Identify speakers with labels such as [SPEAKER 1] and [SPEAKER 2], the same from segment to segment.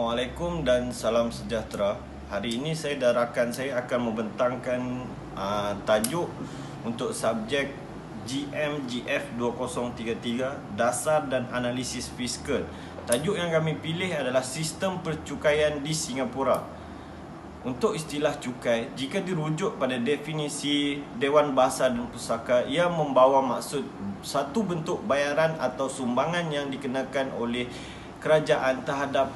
[SPEAKER 1] Assalamualaikum dan salam sejahtera. Hari ini saya dan rakan saya akan membentangkan tajuk untuk subjek GMGF 2033 Dasar dan Analisis Fiskal. Tajuk yang kami pilih adalah Sistem Percukaian di Singapura. Untuk istilah cukai, jika dirujuk pada definisi Dewan Bahasa dan Pusaka, ia membawa maksud satu bentuk bayaran atau sumbangan yang dikenakan oleh kerajaan terhadap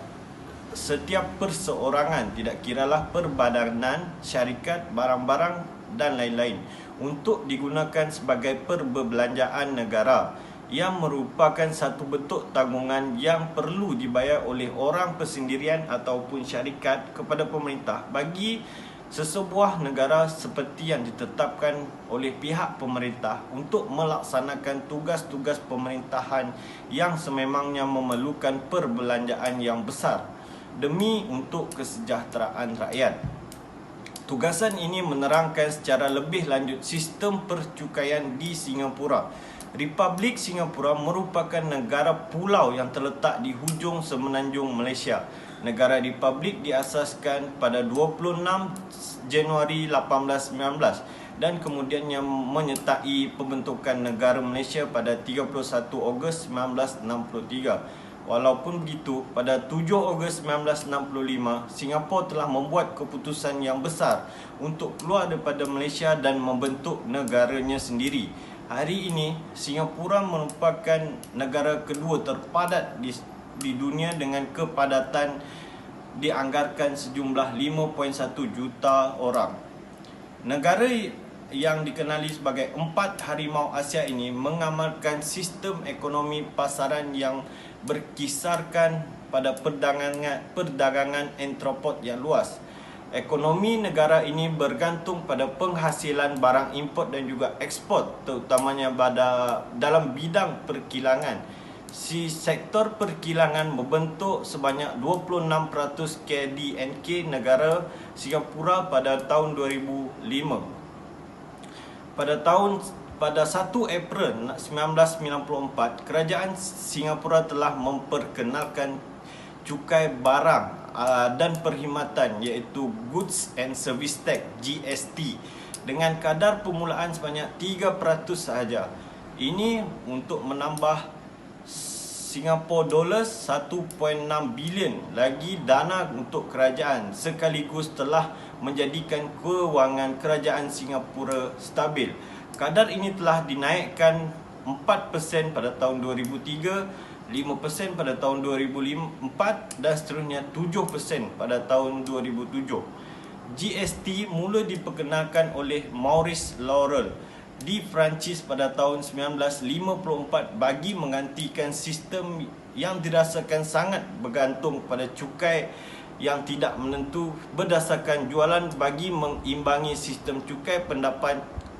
[SPEAKER 1] setiap perseorangan, tidak kiralah perbadanan, syarikat, barang-barang dan lain-lain, untuk digunakan sebagai perbelanjaan negara, yang merupakan satu bentuk tanggungan yang perlu dibayar oleh orang persendirian ataupun syarikat kepada pemerintah bagi sesebuah negara seperti yang ditetapkan oleh pihak pemerintah untuk melaksanakan tugas-tugas pemerintahan yang sememangnya memerlukan perbelanjaan yang besar demi untuk kesejahteraan rakyat. Tugasan ini menerangkan secara lebih lanjut sistem percukaian di Singapura. Republik Singapura merupakan negara pulau yang terletak di hujung semenanjung Malaysia. Negara Republik diasaskan pada 26 Januari 1819 dan kemudiannya menyertai pembentukan negara Malaysia pada 31 Ogos 1963. Walaupun begitu, pada 7 Ogos 1965, Singapura telah membuat keputusan yang besar untuk keluar daripada Malaysia dan membentuk negaranya sendiri. Hari ini, Singapura merupakan negara kedua terpadat di dunia dengan kepadatan dianggarkan sejumlah 5.1 juta orang. Negara yang dikenali sebagai empat harimau Asia ini mengamalkan sistem ekonomi pasaran yang berkisarkan pada perdagangan entropot yang luas. Ekonomi negara ini bergantung pada penghasilan barang import dan juga ekspor, terutamanya dalam bidang perkilangan. Si sektor perkilangan membentuk sebanyak 26% KDNK negara Singapura pada tahun 2005. Pada 1 April 1994, kerajaan Singapura telah memperkenalkan cukai barang dan perkhidmatan iaitu Goods and Service Tax GST dengan kadar permulaan sebanyak 3% sahaja. Ini untuk menambah Singapore dollars 1.6 bilion lagi dana untuk kerajaan, sekaligus telah menjadikan kewangan kerajaan Singapura stabil. Kadar ini telah dinaikkan 4% pada tahun 2003, 5% pada tahun 2004 dan seterusnya 7% pada tahun 2007. GST mula diperkenalkan oleh Maurice Laurel di Perancis pada tahun 1954 bagi menggantikan sistem yang dirasakan sangat bergantung pada cukai yang tidak menentu berdasarkan jualan bagi mengimbangi sistem cukai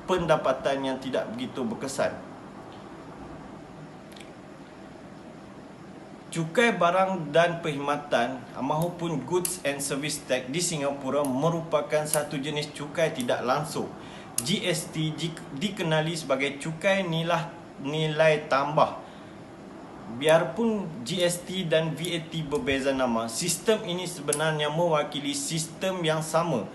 [SPEAKER 1] pendapatan yang tidak begitu berkesan. Cukai barang dan perkhidmatan maupun Goods and Service Tax di Singapura merupakan satu jenis cukai tidak langsung. GST dikenali sebagai cukai nilai tambah. Biarpun GST dan VAT berbeza nama, sistem ini sebenarnya mewakili sistem yang sama.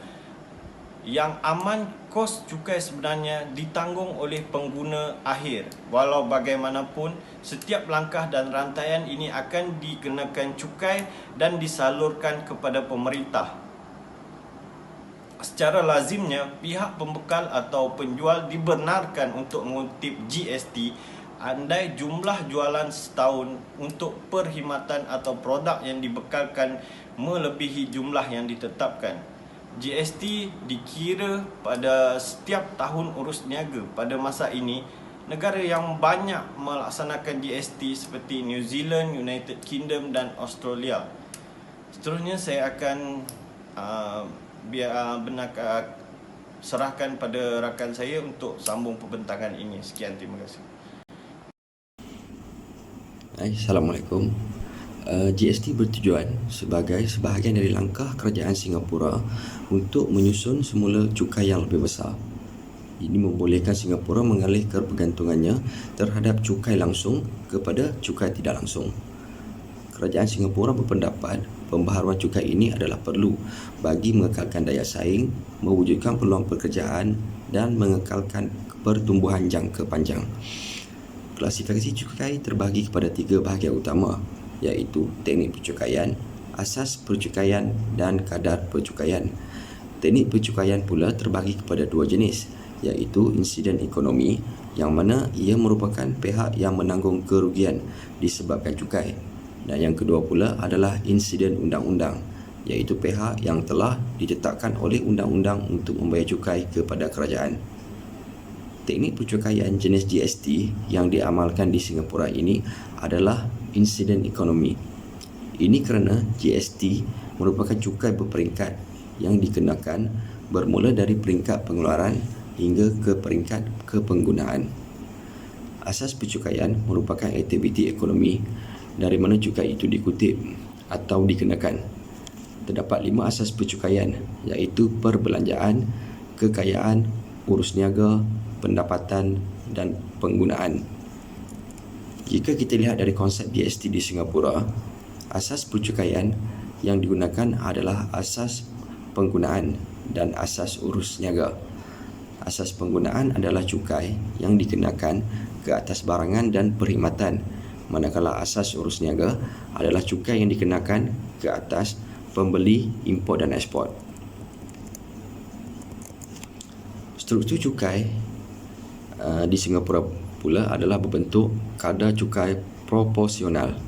[SPEAKER 1] Yang aman, kos cukai sebenarnya ditanggung oleh pengguna akhir. Walau bagaimanapun, setiap langkah dan rantaian ini akan dikenakan cukai dan disalurkan kepada pemerintah. Secara lazimnya, pihak pembekal atau penjual dibenarkan untuk mengutip GST andai jumlah jualan setahun untuk perkhidmatan atau produk yang dibekalkan melebihi jumlah yang ditetapkan. GST dikira pada setiap tahun urus niaga. Pada masa ini, negara yang banyak melaksanakan GST seperti New Zealand, United Kingdom dan Australia. Seterusnya saya akan serahkan pada rakan saya untuk sambung pembentangan ini. Sekian, terima kasih.
[SPEAKER 2] Assalamualaikum. GST bertujuan sebagai sebahagian dari langkah kerajaan Singapura untuk menyusun semula cukai yang lebih besar. Ini membolehkan Singapura mengalih kebergantungannya terhadap cukai langsung kepada cukai tidak langsung. kerajaan Singapura berpendapat pembaharuan cukai ini adalah perlu bagi mengekalkan daya saing, mewujudkan peluang pekerjaan dan mengekalkan pertumbuhan jangka panjang. Klasifikasi cukai terbahagi kepada 3 bahagian utama, iaitu teknik percukaian, asas percukaian dan kadar percukaian. Teknik percukaian pula terbahagi kepada 2 jenis, iaitu insiden ekonomi, yang mana ia merupakan pihak yang menanggung kerugian disebabkan cukai, dan yang kedua pula adalah insiden undang-undang, iaitu pihak yang telah ditetapkan oleh undang-undang untuk membayar cukai kepada kerajaan. Teknik percukaian jenis GST yang diamalkan di Singapura ini adalah insiden ekonomi. Ini kerana GST merupakan cukai berperingkat yang dikenakan bermula dari peringkat pengeluaran hingga ke peringkat kepenggunaan. Asas percukaian merupakan aktiviti ekonomi dari mana cukai itu dikutip atau dikenakan. Terdapat 5 asas percukaian, iaitu perbelanjaan, kekayaan, urus niaga, pendapatan dan penggunaan. Jika kita lihat dari konsep GST di Singapura, asas percukaian yang digunakan adalah asas penggunaan dan asas urus niaga. Asas penggunaan adalah cukai yang dikenakan ke atas barangan dan perkhidmatan, manakala asas urus niaga adalah cukai yang dikenakan ke atas pembeli, import dan ekspor. Struktur cukai di Singapura pula adalah berbentuk kadar cukai proporsional.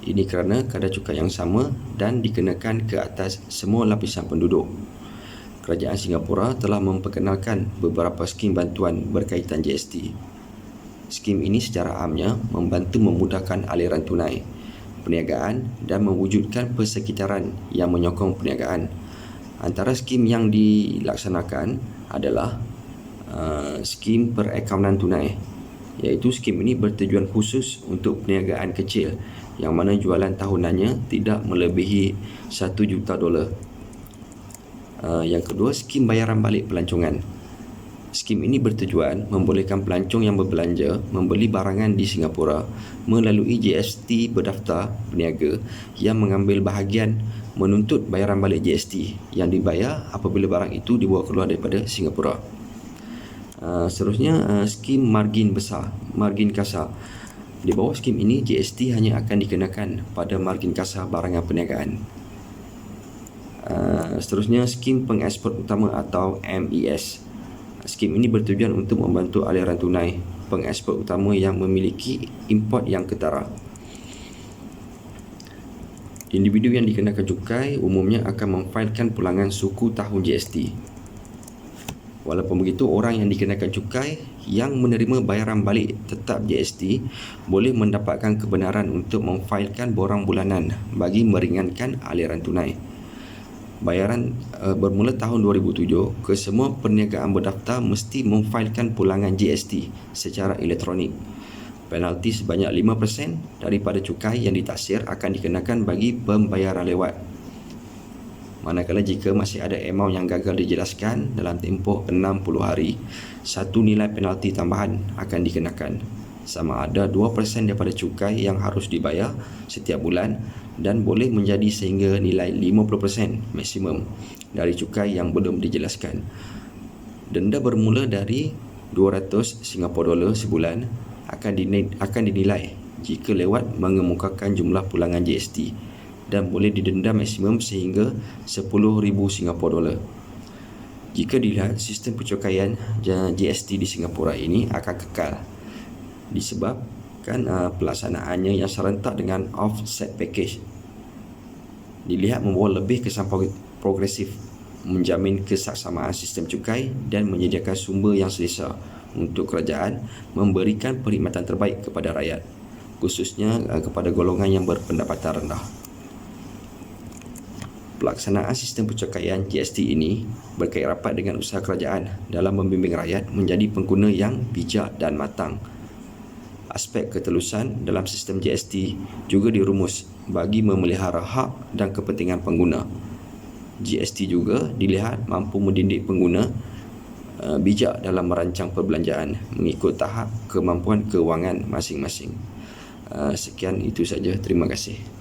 [SPEAKER 2] Ini kerana kadar cukai yang sama dan dikenakan ke atas semua lapisan penduduk. Kerajaan Singapura telah memperkenalkan beberapa skim bantuan berkaitan GST. Skim ini secara amnya membantu memudahkan aliran tunai, perniagaan dan mewujudkan persekitaran yang menyokong perniagaan. Antara skim yang dilaksanakan adalah skim perakaunan tunai, iaitu skim ini bertujuan khusus untuk perniagaan kecil yang mana jualan tahunannya tidak melebihi $1 juta. Yang kedua, skim bayaran balik pelancongan. Skim ini bertujuan membolehkan pelancong yang berbelanja membeli barangan di Singapura melalui GST berdaftar peniaga yang mengambil bahagian menuntut bayaran balik GST yang dibayar apabila barang itu dibawa keluar daripada Singapura. Seterusnya, skim margin besar, margin kasar. Di bawah skim ini, GST hanya akan dikenakan pada margin kasar barangan perniagaan. Seterusnya, skim pengeksport utama atau MES. Skim ini bertujuan untuk membantu aliran tunai pengeksport utama yang memiliki import yang ketara. Individu yang dikenakan cukai umumnya akan memfailkan pulangan suku tahun GST. Walaupun begitu, orang yang dikenakan cukai yang menerima bayaran balik tetap GST boleh mendapatkan kebenaran untuk memfailkan borang bulanan bagi meringankan aliran tunai. Bayaran bermula tahun 2007, kesemua perniagaan berdaftar mesti memfailkan pulangan GST secara elektronik. Penalti sebanyak 5% daripada cukai yang ditaksir akan dikenakan bagi pembayaran lewat. Manakala jika masih ada amaun yang gagal dijelaskan dalam tempoh 60 hari, satu nilai penalti tambahan akan dikenakan, sama ada 2% daripada cukai yang harus dibayar setiap bulan dan boleh menjadi sehingga nilai 50% maksimum dari cukai yang belum dijelaskan. Denda bermula dari $200 sebulan akan dinilai jika lewat mengemukakan jumlah pulangan GST dan boleh didenda maksimum sehingga $10,000. Jika dilihat, sistem percukaian GST di Singapura ini akan kekal disebabkan pelaksanaannya yang serentak dengan offset package dilihat membawa lebih kesan progresif, menjamin kesaksamaan sistem cukai dan menyediakan sumber yang selesa untuk kerajaan memberikan perkhidmatan terbaik kepada rakyat, khususnya kepada golongan yang berpendapatan rendah. Pelaksanaan sistem percukaian GST ini berkait rapat dengan usaha kerajaan dalam membimbing rakyat menjadi pengguna yang bijak dan matang. Aspek ketelusan dalam sistem GST juga dirumus bagi memelihara hak dan kepentingan pengguna. GST juga dilihat mampu mendidik pengguna bijak dalam merancang perbelanjaan mengikut tahap kemampuan kewangan masing-masing. Sekian itu saja. Terima kasih.